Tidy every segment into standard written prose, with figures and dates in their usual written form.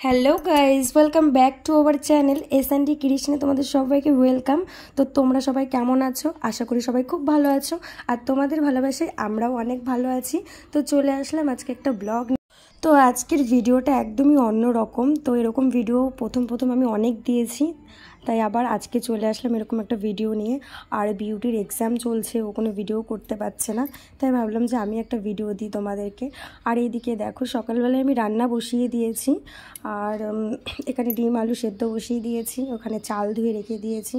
Hello guys, welcome back to our channel S and D ক্রিয়েশনে তোমাদের সবাইকে ওয়েলকাম। তো তোমরা সবাই কেমন আছো? আশা করি সবাই খুব ভালো আছো, আর তোমাদের ভালোবাসায় আমরাও অনেক ভালো আছি। তো চলে আসলাম আজকে একটা ব্লগ। তো আজকের ভিডিওটা একদমই অন্য রকম। তো এরকম ভিডিও প্রথম আমি অনেক দিয়েছি, তাই আবার আজকে চলে আসলাম এরকম একটা ভিডিও নিয়ে। আর বিউটির এক্সাম চলছে, ও কোনো ভিডিও করতে পারছে না, তাই ভাবলাম যে আমি একটা ভিডিও দিই তোমাদেরকে। আর এইদিকে দেখো, সকালবেলায় আমি রান্না বসিয়ে দিয়েছি, আর এখানে ডিম আলু সেদ্ধ বসিয়ে দিয়েছি, ওখানে চাল ধুয়ে রেখে দিয়েছি।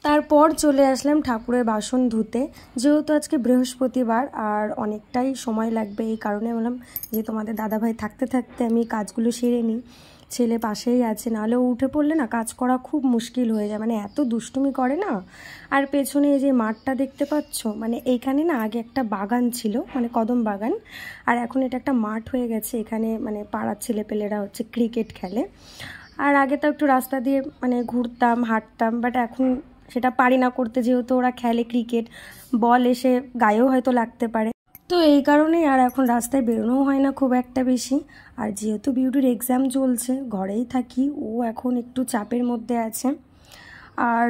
তারপর চলে আসলাম ঠাকুরের বাসন ধুতে, যেহেতু আজকে বৃহস্পতিবার আর অনেকটাই সময় লাগবে, এই কারণে বললাম যে তোমাদের দাদাভাই থাকতে থাকতে আমি কাজগুলো সেরে নিই। ছেলে পাশেই আছে, নাহলে উঠে পড়লে না কাজ করা খুব মুশকিল হয়ে যায়, মানে এত দুষ্টুমি করে না। আর পেছনে এই যে মাঠটা দেখতে পাচ্ছ, মানে এইখানে না আগে একটা বাগান ছিল, মানে কদম বাগান, আর এখন এটা একটা মাঠ হয়ে গেছে। এখানে মানে পাড়ার ছেলেপেলেরা হচ্ছে ক্রিকেট খেলে। আর আগে তো একটু রাস্তা দিয়ে মানে ঘুরতাম, হাঁটতাম, বাট এখন সেটা পারি না করতে, যেহেতু ওরা খেলে ক্রিকেট, বল এসে গায়েও হয়তো লাগতে পারে। তো এই কারণেই আর এখন রাস্তায় বেরোনোও হয় না খুব একটা বেশি। আর যেহেতু বিউটির এক্সাম চলছে, ঘরেই থাকি, ও এখন একটু চাপের মধ্যে আছে। আর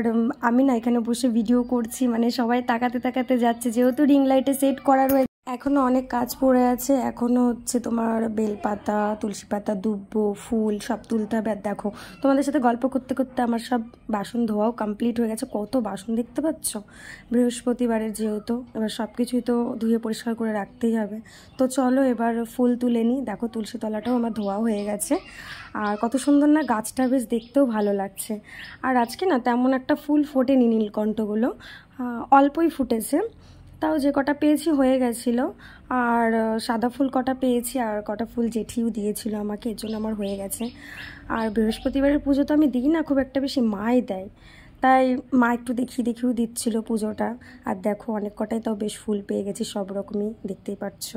আমি না এখানে বসে ভিডিও করছি, মানে সবাই তাকাতে তাকাতে যাচ্ছে, যেহেতু রিং লাইটে সেট করা রয়েছে। এখনও অনেক কাজ পড়ে আছে, এখনও হচ্ছে তোমার বেলপাতা, তুলসী পাতা, দুব্বো, ফুল সব তুলতে হবে। আর দেখো, তোমাদের সাথে গল্প করতে করতে আমার সব বাসন ধোয়াও কমপ্লিট হয়ে গেছে। কত বাসন দেখতে পাচ্ছ, বৃহস্পতিবারের যেহেতু, এবার সব কিছুই তো ধুয়ে পরিষ্কার করে রাখতেই হবে। তো চলো এবার ফুল তুলে নিই। দেখো, তুলসী তলাটাও আমার ধোয়া হয়ে গেছে, আর কত সুন্দর না, গাছটা বেশ দেখতেও ভালো লাগছে। আর আজকে না তেমন একটা ফুল ফোটেনি, নীলকণ্ঠগুলো অল্পই ফুটেছে, তাও যে কটা পেয়েছি হয়ে গেছিলো। আর সাদা ফুল কটা পেয়েছি, আর কটা ফুল জেঠিও দিয়েছিল আমাকে, এর জন্য আমার হয়ে গেছে। আর বৃহস্পতিবারের পুজো তো আমি দিই না খুব একটা বেশি, মাই দেয়, তাই মা একটু দেখিয়েও দিচ্ছিল পুজোটা। আর দেখো, অনেক কটাই তাও বেশ ফুল পেয়ে গেছি, সব রকমই, দেখতেই পাচ্ছ।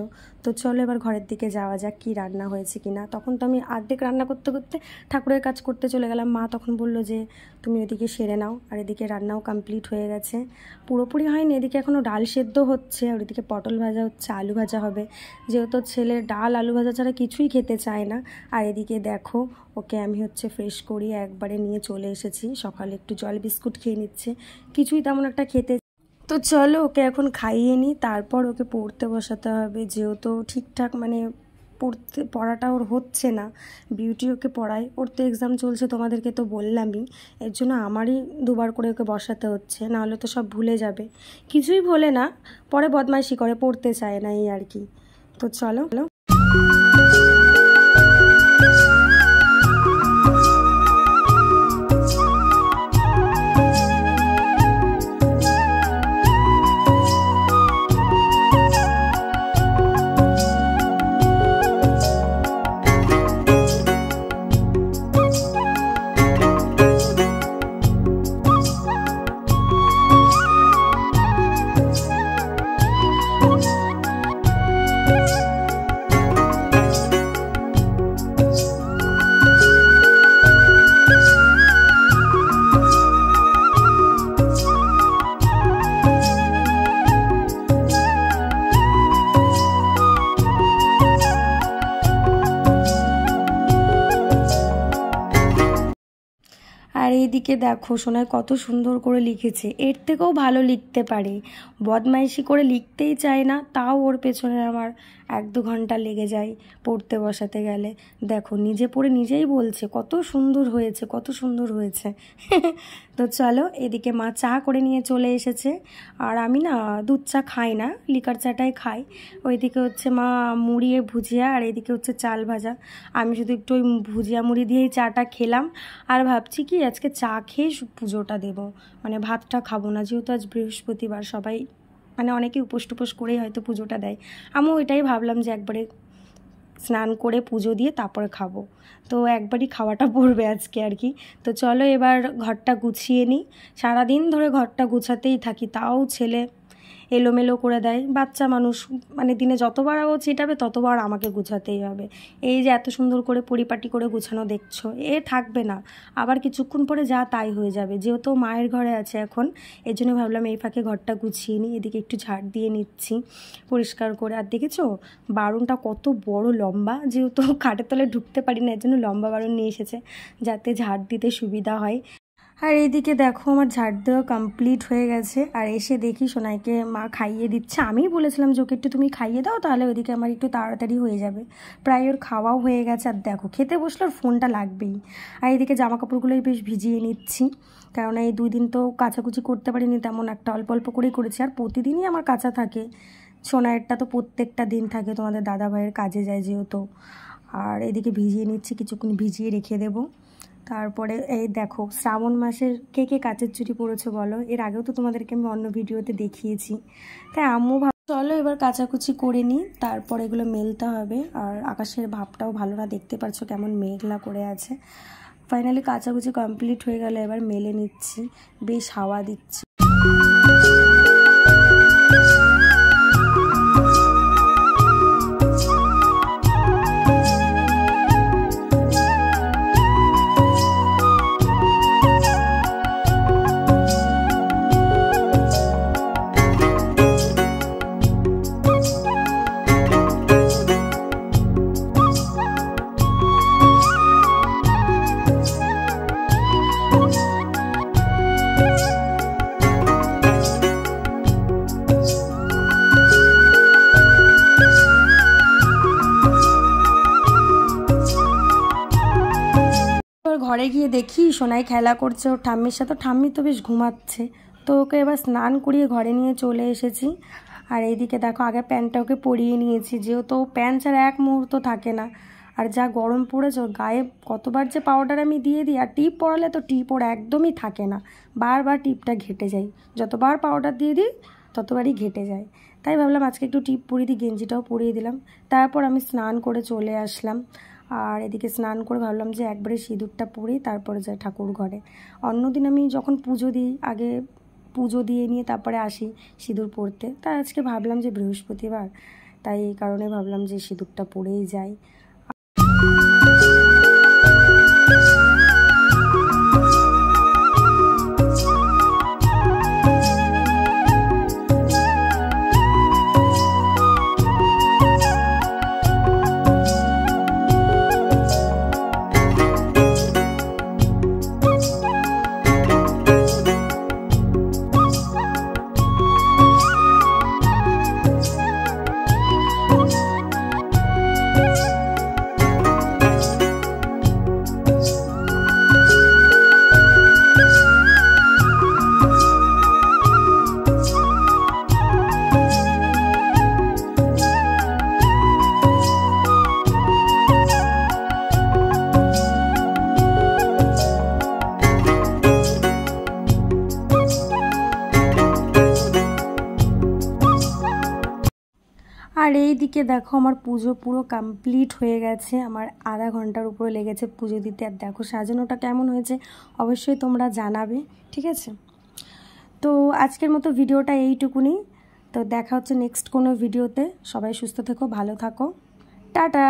তো চলো এবার ঘরের দিকে যাওয়া যাক, কি রান্না হয়েছে কি না। তখন তো আমি অর্ধেক রান্না করতে করতে ঠাকুরের কাজ করতে চলে গেলাম। মা তখন বললো যে তুমি ওইদিকে সেরে নাও, আর এদিকে রান্নাও কমপ্লিট হয়ে গেছে, পুরোপুরি হয়নি। এদিকে এখনও ডাল সেদ্ধ হচ্ছে, আর ওইদিকে পটল ভাজা হচ্ছে, আলু ভাজা হবে, যেহেতু ছেলে ডাল আলু ভাজা ছাড়া কিছুই খেতে চায় না। আর এদিকে দেখো, ওকে আমি হচ্ছে ফ্রেশ করি একবারে নিয়ে চলে এসেছি। সকালে একটু জল বিস্কুট খেয়ে নিচ্ছে, কিছুই তেমন একটা খেতে। তো চলো ওকে এখন খাইয়ে নিই, তারপর ওকে পড়তে বসাতে হবে, যেহেতু ঠিকঠাক মানে পড়াটা ওর হচ্ছে না। বিউটি ওকে পড়ায়, ওর তো এক্সাম চলছে, তোমাদেরকে তো বললামই, এর জন্য আমারই দুবার করে ওকে বসাতে হচ্ছে, নাহলে তো সব ভুলে যাবে। কিছুই ভোলে না, পরে বদমাইশি করে, পড়তে চায় না, এই আর কি। তো চলো। আর এইদিকে দেখো, সোনায় কত সুন্দর করে লিখেছে, এর থেকেও ভালো লিখতে পারে, বদমাইশি করে লিখতেই চায় না, তাও ওর পেছনে আমার 1-2 ঘন্টা লেগে যায় পড়তে বসাতে গেলে। দেখো নিজে পড়ে নিজেই বলছে কত সুন্দর হয়েছে, কত সুন্দর হয়েছে। তো চলো, এদিকে মা চা করে নিয়ে চলে এসেছে। আর আমি না দুধ চা খাই না, লিকার চাটাই খাই। ওইদিকে হচ্ছে মা মুড়ি ভুজিয়া, আর এদিকে হচ্ছে চাল ভাজা। আমি শুধু একটু ওই ভুজিয়া মুড়ি দিয়েই চাটা খেলাম। আর ভাবছি কি আজকে চা খেয়ে পুজোটা দেবো, মানে ভাতটা খাবো না, যেহেতু আজ বৃহস্পতিবার। সবাই মানে অনেকে উপোস টুপোস করেই হয়তো পুজোটা দেয়। আমিও এটাই ভাবলাম যে একবারে স্নান করে পুজো দিয়ে তারপরে খাবো, তো একবারই খাওয়াটা পড়বে আজকে আর কি। তো চলো এবার ঘরটা গুছিয়ে নিই। সারাদিন ধরে ঘরটা গুছাতেই থাকি, তাও ছেলে এলোমেলো করে দেয়। বাচ্চা মানুষ, মানে দিনে যতবার ও চেটাবে ততবার আমাকে গুছাতেই হবে। এই যে এত সুন্দর করে পরিপাটি করে গুছানো দেখছো, এ থাকবে না, আবার কিছুক্ষণ পরে যা তাই হয়ে যাবে। যেহেতু মায়ের ঘরে আছে এখন, এই জন্য ভাবলাম এই ফাঁকে ঘরটা গুছিয়ে নিই। এদিকে একটু ঝাড় দিয়ে নিচ্ছি পরিষ্কার করে। আর দেখেছো বারুনটা কত বড় লম্বা, যেহেতু খাটের তলায় ঢুকতে পারি না, এর জন্য লম্বা বারুন নিয়ে এসেছে যাতে ঝাড় দিতে সুবিধা হয়। আর এইদিকে দেখো আমার ঝাড় দেওয়া কমপ্লিট হয়ে গেছে। আর এসে দেখি সোনাইকে মা খাইয়ে দিচ্ছে। আমিই বলেছিলাম যে ওকে একটু তুমি খাইয়ে দাও, তাহলে ওইদিকে আমার একটু তাড়াতাড়ি হয়ে যাবে। প্রায় ওর খাওয়াও হয়ে গেছে। আর দেখো খেতে বসলে ওর ফোনটা লাগবেই। আর এইদিকে জামা কাপড়গুলোই বেশ ভিজিয়ে নিচ্ছি, কারণ এই 2 দিন তো কাচাকুচি করতে পারিনি তেমন একটা, অল্প অল্প করেই করেছি। আর প্রতিদিনই আমার কাচা থাকে, সোনাইয়েরটা তো প্রত্যেকটা দিন থাকে, তোমাদের দাদা ভাইয়ের কাজে যায় যেহেতু। আর এদিকে ভিজিয়ে নিচ্ছি, কিছুক্ষণ ভিজিয়ে রেখে দেবো। তারপরে এই দেখো শ্রাবণ মাসের কে কে কাচের চুড়ি পরেছো বলো, এর আগেও তো তোমাদেরকে আমি অন্য ভিডিওতে দেখিয়েছি। তাই আম্মু চলো এবার কাচাকুচি করে নিই, তারপর এগুলো মেলতে হবে। আর আকাশের ভাবটাও ভালো না, দেখতে পাচ্ছ কেমন মেঘলা করে আছে। ফাইনালি কাচাকুচি কমপ্লিট হয়ে গেলে এবার মেলে নিচ্ছি, বেশ হাওয়া দিচ্ছে। ঘরে গিয়ে দেখি সোনাই খেলা করছে ওর ঠাম্মির সাথে। ঠাম্মি তো বেশ ঘুমাচ্ছে, তো ওকে এবার স্নান করিয়ে ঘরে নিয়ে চলে এসেছি। আর এইদিকে দেখো আগে প্যান্টটা ওকে পরিয়ে নিয়েছি, যেহেতু প্যান্ট ছাড়া এক মুহূর্ত থাকে না। আর যা গরম পড়েছে, ওর গায়ে কতবার যে পাউডার আমি দিয়ে দিই। আর টিপ পরালে তো টিপ ওর একদমই থাকে না, বারবার টিপটা ঘেটে যায়। যতবার পাউডার দিয়ে দিই ততবারই ঘেটে যায়। তাই ভাবলাম আজকে একটু টিপ পরিয়ে দিই, গেঞ্জিটাও পরিয়ে দিলাম। তারপর আমি স্নান করে চলে আসলাম। আর এদিকে স্নান করে ভাবলাম যে একবারে সিঁদুরটা পরি, তারপরে যাই ঠাকুর ঘরে। অন্যদিন আমি যখন পুজো দিই, আগে পুজো দিয়ে নিয়ে তারপরে আসি সিঁদুর পরতে। তাই আজকে ভাবলাম যে বৃহস্পতিবার, তাই এই কারণে ভাবলাম যে সিঁদুরটা পরেই যাই। আর এই দিকে দেখো আমার পুজো পুরো কমপ্লিট হয়ে গেছে। আমার আধা ঘন্টার উপরে লেগেছে পুজো দিতে। আর দেখো সাজানোটা কেমন হয়েছে অবশ্যই তোমরা জানাবে, ঠিক আছে? তো আজকের মতো ভিডিওটা এইটুকুনি। তো দেখা হচ্ছে নেক্সট কোনো ভিডিওতে। সবাই সুস্থ থেকো, ভালো থাকো, টাটা।